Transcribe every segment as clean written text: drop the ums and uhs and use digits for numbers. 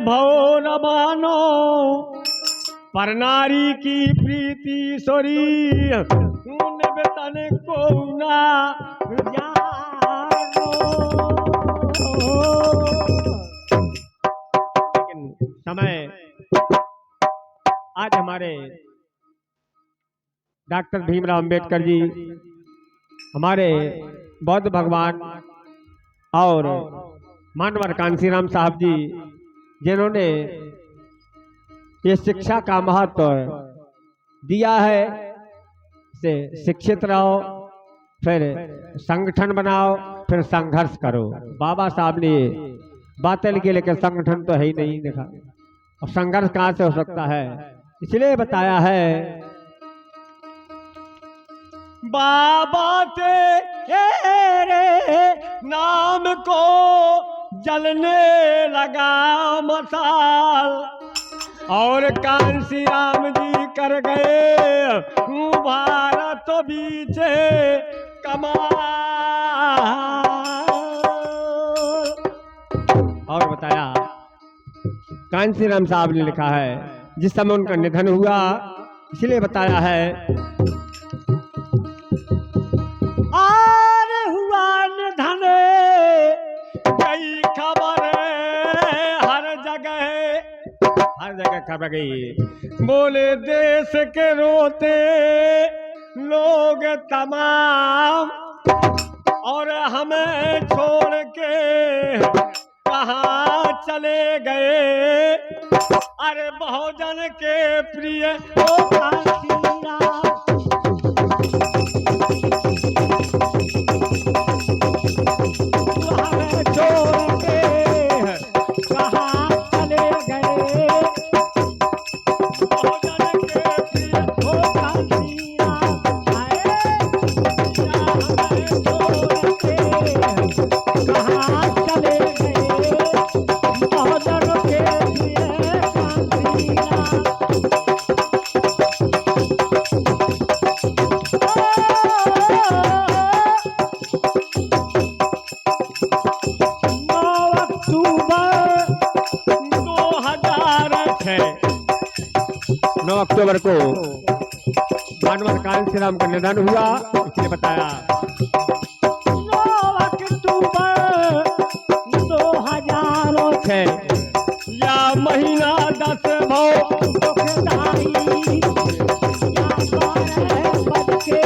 भव न मानो, पर नारी की प्रीति सोरी तन को ना जानो। लेकिन समय आज हमारे डॉक्टर भीमराव अंबेडकर जी, हमारे बौद्ध भगवान और मानवर कांसीराम साहब जी, जिन्होंने ये शिक्षा का महत्व दिया है, से शिक्षित रहो, फिर संगठन बनाओ, फिर संघर्ष करो। बाबा साहब ने बातें लिखी, लेकिन संगठन तो है ही नहीं देखा, और संघर्ष कहाँ से हो सकता है। इसलिए बताया है बाबा तेरे नाम को जलने लगा मसाल, और कांसी राम जी कर गए भारत बीच कमाल। और बताया कांसी राम साहब ने लिखा है, जिस समय उनका निधन हुआ, इसलिए बताया है आर हुआ निधन कई खबर हर जगह खबर गई। बोले देश के रोते लोग तमाम, और हमें छोड़ के कहाँ चले गए। अरे बहुजन के प्रिय ओ कांसीराम, हमें छोड़ के कहाँ चले गए। बहुजन के प्रिय ओ कांसीराम, हमें छोड़ के कहाँ चले गए। बहुजन के प्रिय कांसीराम। अक्टूबर को मानवर कांसीराम का निधन हुआ, इसलिए बताया 9 अक्टूबर 2006 या महीना 10 भव दुखदाई, या 12 बज के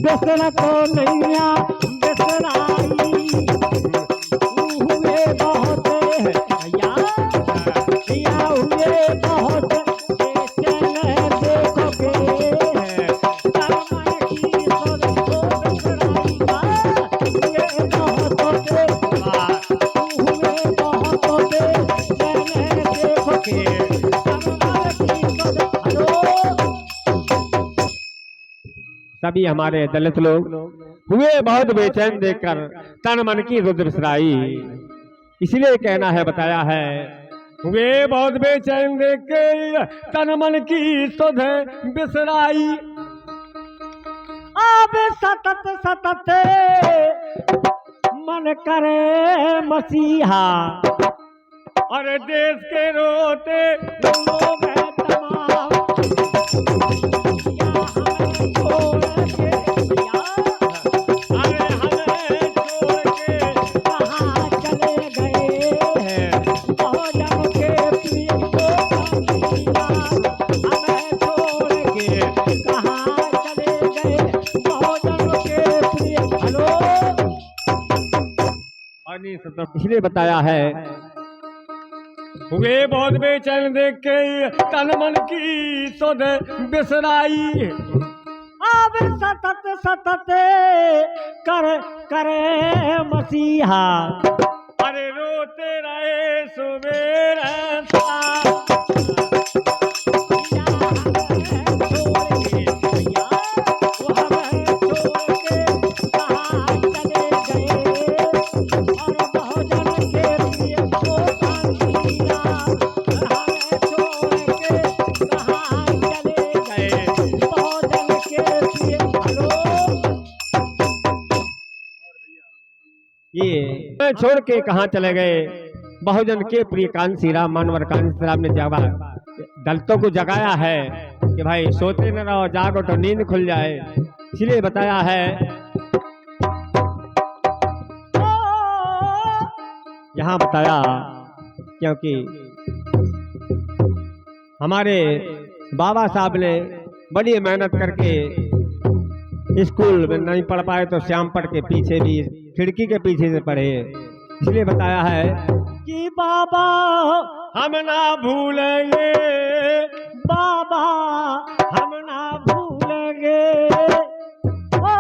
बेसरा को नैया बेसराई, हुए बहुत या हुए बहुत बेचैन देखोगे, कर्मन की सोच को बेसराई, हुए बहुत बेचैन देखोगे, कर्मन की सोच। सभी हमारे दलित लोग हुए बहुत बेचैन देखकर तन मन की रुद्र बिसराई, इसलिए कहना है बताया है हुए बहुत बेचैन देख के तन मन की सुध बिसराई। अब सतत सतत मन करे मसीहा, और देश के रोते लोग हैं तमाम, इसलिए बताया है हुए बहुत बेचैन देख के तन मन की सुध बिसराई। अब सतत सतत करे मसीहा, अरे रोते रहे सुबेर हमें छोड़ के कहाँ चले गए। बहुजन के प्रिय कांसी राम मानवर कांसी राम ने दलितों को जगाया है कि भाई सोते न रहो, जागो तो नींद खुल जाए। इसलिए बताया है, यहाँ बताया क्योंकि हमारे बाबा साहब ने बड़ी मेहनत करके स्कूल में नहीं पढ़ पाए तो श्याम पढ़ के पीछे भी खिड़की के पीछे से पढ़े। इसलिए बताया है कि बाबा हम ना भूलेंगे, बाबा हम ना भूलेंगे, ओ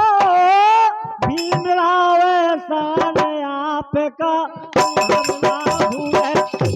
भीमराव एहसान आपका हम ना भूलेंगे।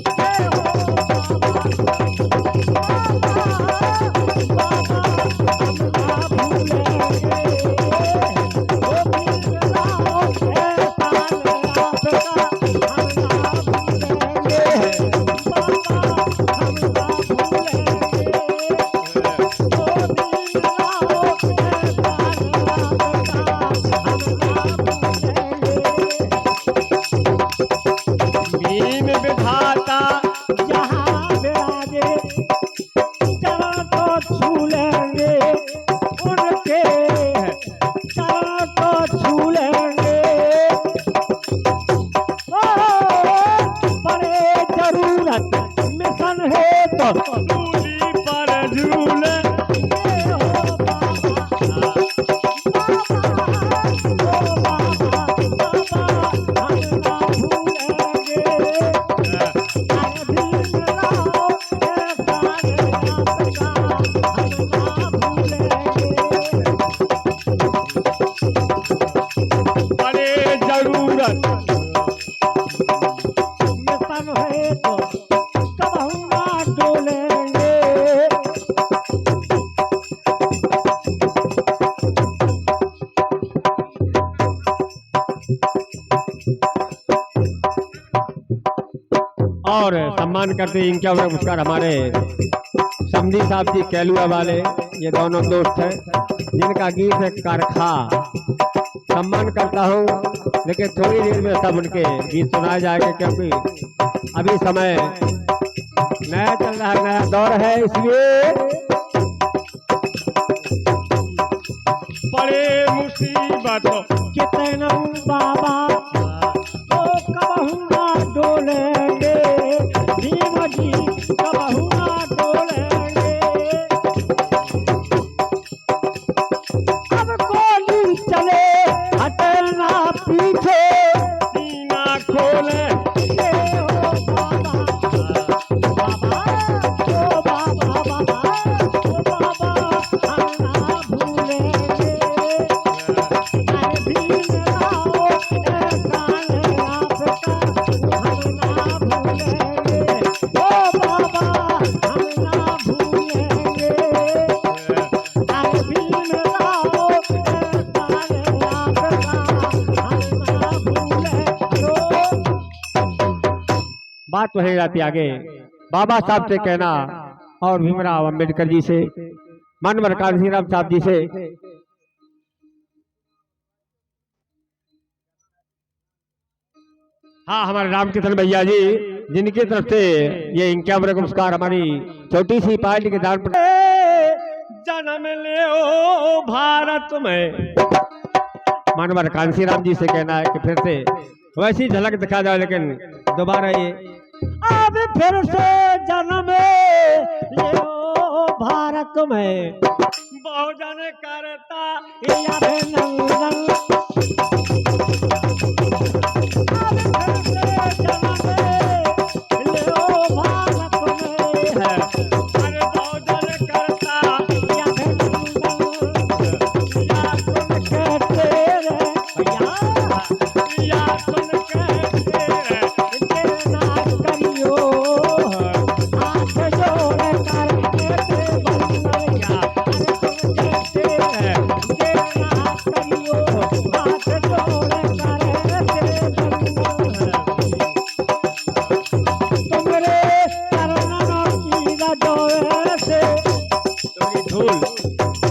और सम्मान करते हैं इनके ऊपर पुरस्कार हमारे समधी साहब जी कैलुआ वाले, ये दोनों दोस्त हैं जिनका गीत है कारखा। सम्मान करता हूँ, लेकिन थोड़ी देर में सब उनके गीत सुनाए जाएंगे क्योंकि अभी समय नया चल रहा है, नया दौर है। इसलिए बड़े मुसीबत कितना बाबा तो कबहू ना डोलेंगे, भीम जी कबहू ना डोलेंगे। अब गोली चले हटे ना पीछे, सीना खोले बात तो है जाती आगे। बाबा साहब से कहना और भीमराव अंबेडकर जी से, मानवर कांसीराम साहब जी से हाँ हमारे रामकृष्ण भैया जी जिनकी तरफ से ये इनके पुरस्कार हमारी छोटी सी पार्टी के दान पर जन्म ले ओ भारत में। मानवर कांसीराम जी से कहना है कि फिर से वैसी झलक दिखा जाए, लेकिन दोबारा ये अब फिर से जन्म ले ओ भारत में, बहुजन करता अभिनंदन।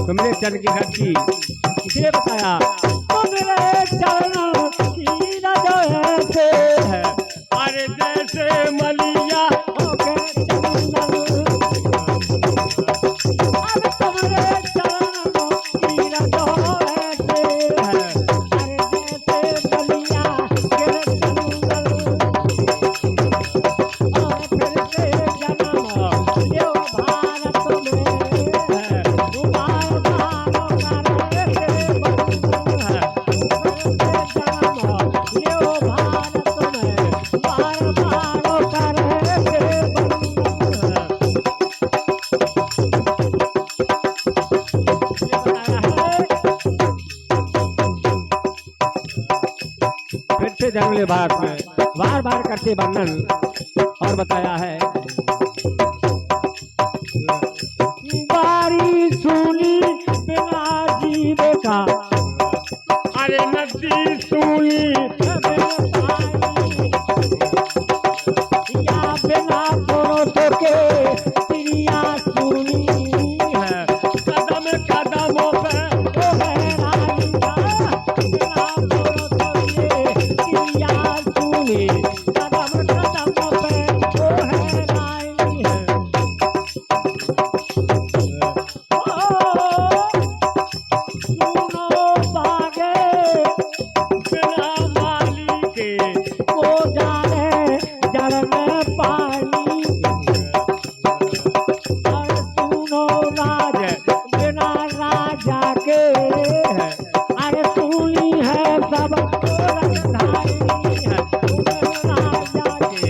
तुमने चरण की धरती इसलिए बताया, तुमरे चरण की रज से जंगले भारत में बार बार करते वर्णन और बताया है। बारी सुनी बिना जीवे का, अरे नदी सुनी या बिना पुरुषों के क्रिया सुनी है। कदम कदमों पे ओ बहराई का, बिना पुरुषों के क्रिया सुनी, कदम कदमों पे ओ बहराई है। सुनो बागे बिना माली के, वो जाने जड़ में पानी। और सुनो राज बिना राजा के, अरे सुनी है सब राजधानी है। राजा के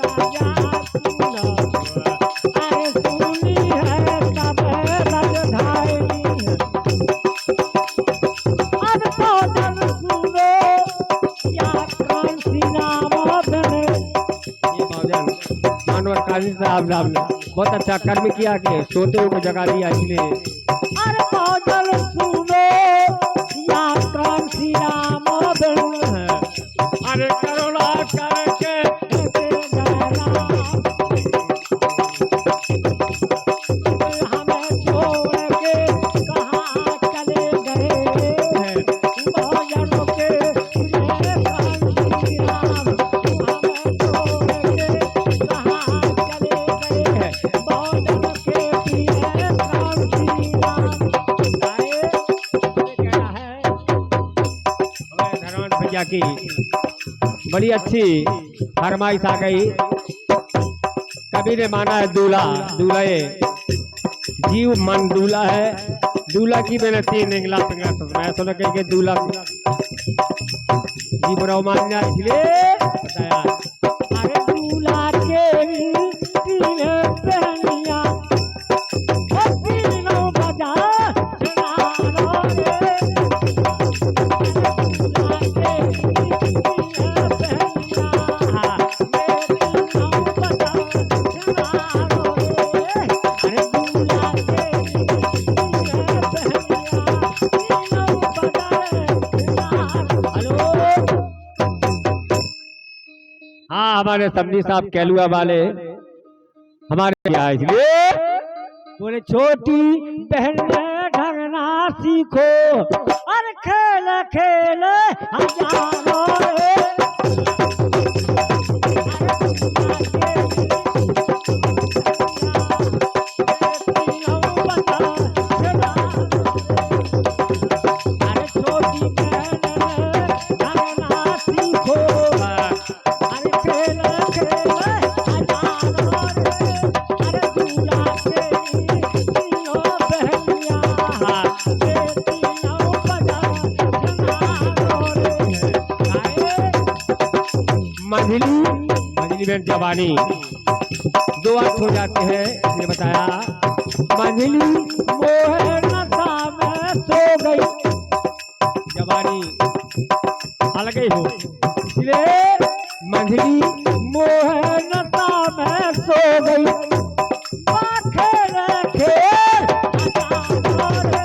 राजा सुनो, अरे सुनी है सब राजधानी है। अब भोजन सुनो या कांसी नाम बने। ये भोजन मानवर काजी साहब ने बहुत अच्छा कर्म किया कि सोते हुए को जगा दिया, इसलिए। अरे भोजन सुनो या कांसी नाम बने, अरे करुणा करके हमें छोड़ के कहाँ चले गए हैं। भोजनों के कांसी राम, हमें छोड़ के कहाँ चले गए हैं। भोजन के प्रिय कांसी राम। कहना है हमारे धनवंत भैया की बड़ी अच्छी फरमाइश आ गई। कभी ने माना है दूल्हा दूल्हे जीव मन दूल्हा है। दूल्हा की मैंने 3 इंगला पिंगला मैं सुन के दूल्हा जीव रो मान्या, इसलिए बताया। अरे दूल्हा के 3 पहनिया, तीनों बजा सुनारो रे। दूल्हा के 3 पहनिया, तीनों बजा सुनारो रे। अरे दूल्हा के 3 पहनिया, तीनों बजा सुनारो। हेलो, हाँ हमारे सब्जी साहब कैलुआ वाले हमारे क्या, इसलिए बोले छोटी बहन ढंगना सीखो, और खेल खेल हजारों रे। अरे छोटी बहन ढंगना सीखो, अरे खेल खेल हजारों रे। अरे दूल्हा के 3 बहनिया, ये 3 बजा सुनारो रे। मंझली मंझली बहन जवानी 2 अर्थ हो जाते हैं, इसलिए बताया। मंझली मोह नशा में सो गई, जवानी अलग ही हो, इसलिए मंझली मोह नशा में सो गई। खेल खेल हजारों रे।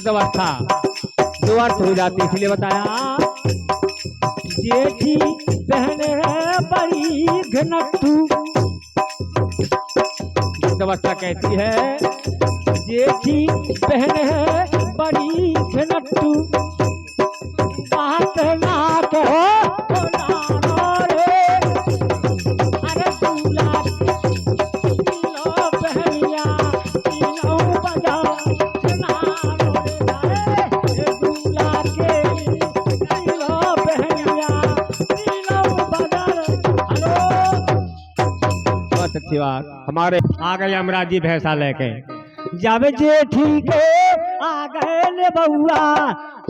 अवस्था 2 अर्थ हो जाती, इसलिए बताया। जेठी बहन है बड़ी घनट्टू, अवस्था कहती है जेठी बहन है बड़ी घनट्टू। बात ना कहो नानो रे। अरे दूल्हा तीनों बहनिया, तीनों बजा सुनारो रे। दूल्हा के 3 बहन बात हमारे आ गए यमराज जी भैंसा लेके। जब जे ठीक आ गए ले बउआ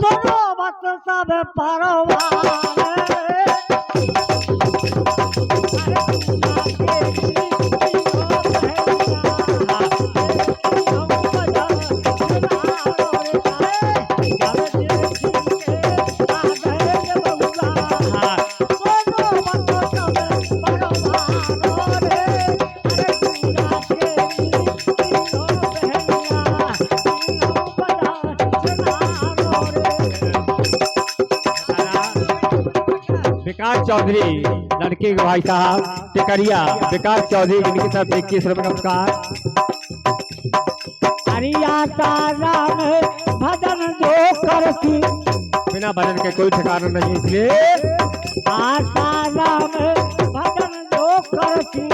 सुनो मत सब परवार। विकास चौधरी लड़के के भाई साहब टिकरिया विकास चौधरी जिनके साथ 21 रुपये नमस्कार। हरिया राम भजन जो करती बिना भजन के कोई ठिकाना नहीं, इसलिए आशा राम भजन जो करती